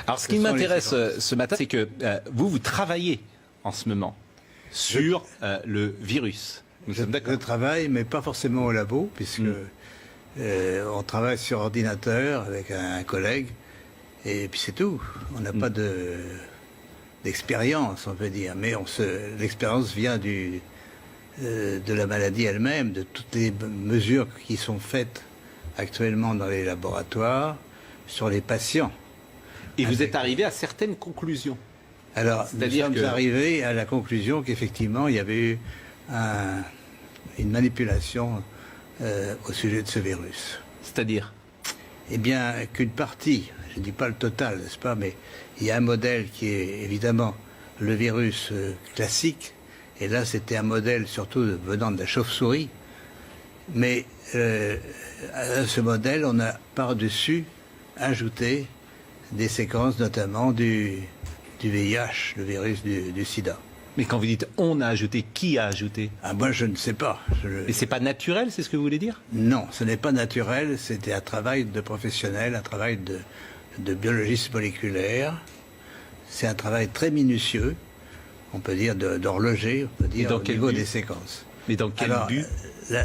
Alors, ce qui m'intéresse ce matin, c'est que vous travaillez en ce moment sur le virus. Nous sommes d'accord. Je travaille, mais pas forcément au labo, puisque on travaille sur ordinateur avec un collègue, et puis c'est tout. On n'a pas d'expérience, on peut dire, mais l'expérience vient de la maladie elle-même, de toutes les mesures qui sont faites actuellement dans les laboratoires sur les patients. Et vous êtes arrivé à certaines conclusions. Alors, nous sommes arrivés à la conclusion qu'effectivement, il y avait eu une manipulation au sujet de ce virus. C'est-à-dire? Eh bien, qu'une partie, je ne dis pas le total, n'est-ce pas, mais il y a un modèle qui est évidemment le virus classique, et là c'était un modèle surtout venant de la chauve-souris, mais à ce modèle, on a par-dessus ajouté des séquences notamment du VIH, le virus du sida. Mais quand vous dites « on a ajouté », qui a ajouté? Ah, moi, je ne sais pas. Et c'est pas naturel, c'est ce que vous voulez dire? Non, ce n'est pas naturel. C'était un travail de professionnel, un travail de biologiste moléculaire. C'est un travail très minutieux, on peut dire d'horloger, on peut dire au niveau des séquences. Mais dans quel but?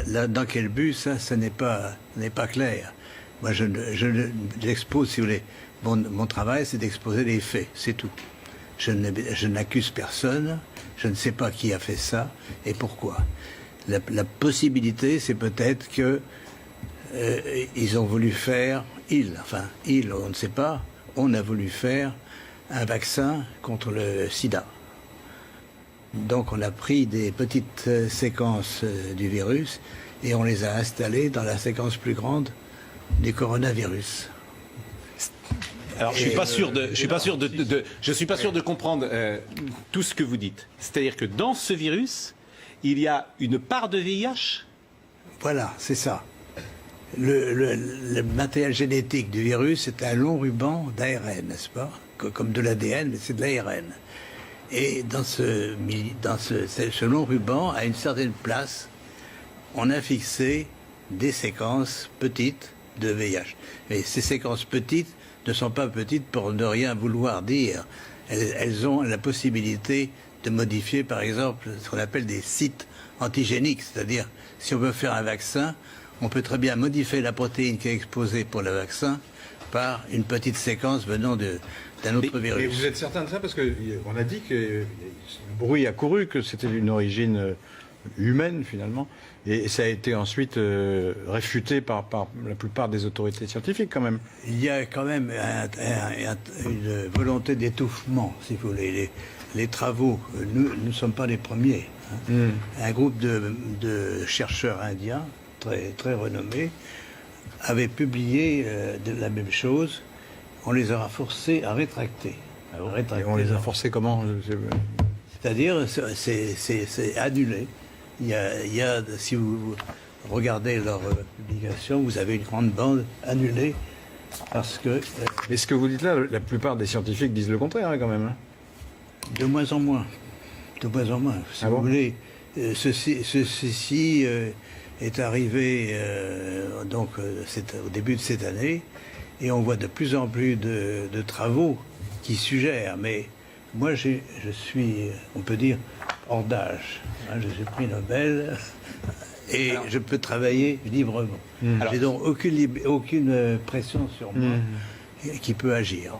Dans quel but, ça n'est pas clair. Moi, j'expose, si vous voulez, mon travail, c'est d'exposer les faits, c'est tout. Je n'accuse personne, je ne sais pas qui a fait ça et pourquoi. La possibilité, c'est peut-être que ils ont voulu faire, on ne sait pas, on a voulu faire un vaccin contre le sida. Donc on a pris des petites séquences du virus et on les a installées dans la séquence plus grande du coronavirus. Alors, je suis pas sûr de comprendre tout ce que vous dites. C'est-à-dire que dans ce virus, il y a une part de VIH? Voilà, c'est ça. Le matériel génétique du virus est un long ruban d'ARN, n'est-ce pas? Comme de l'ADN, mais c'est de l'ARN. Et dans ce long ruban, à une certaine place, on a fixé des séquences petites de VIH. Mais ces séquences petites ne sont pas petites pour ne rien vouloir dire. Elles ont la possibilité de modifier, par exemple, ce qu'on appelle des sites antigéniques. C'est-à-dire, si on veut faire un vaccin, on peut très bien modifier la protéine qui est exposée pour le vaccin par une petite séquence venant d'un autre virus. Mais vous êtes certain de ça? Parce qu'on a dit que le bruit a couru, que c'était d'une origine humaine, finalement. Et ça a été ensuite réfuté par la plupart des autorités scientifiques, quand même. Il y a quand même une volonté d'étouffement, si vous voulez. Les travaux, nous ne sommes pas les premiers. Un groupe de chercheurs indiens, très, très renommés, avait publié la même chose. On les a forcés à rétracter. Et on les a forcés comment? C'est-à-dire, c'est annulé. Il y a, si vous regardez leur publication, vous avez une grande bande annulée parce que... Mais ce que vous dites là, la plupart des scientifiques disent le contraire, quand même. De moins en moins. De moins en moins. Si vous voulez, ceci est arrivé au début de cette année et on voit de plus en plus de travaux qui suggèrent. Mais moi, je suis, on peut dire, hors d'âge. Je suis prix Nobel et je peux travailler librement. J'ai donc aucune pression sur moi qui peut agir.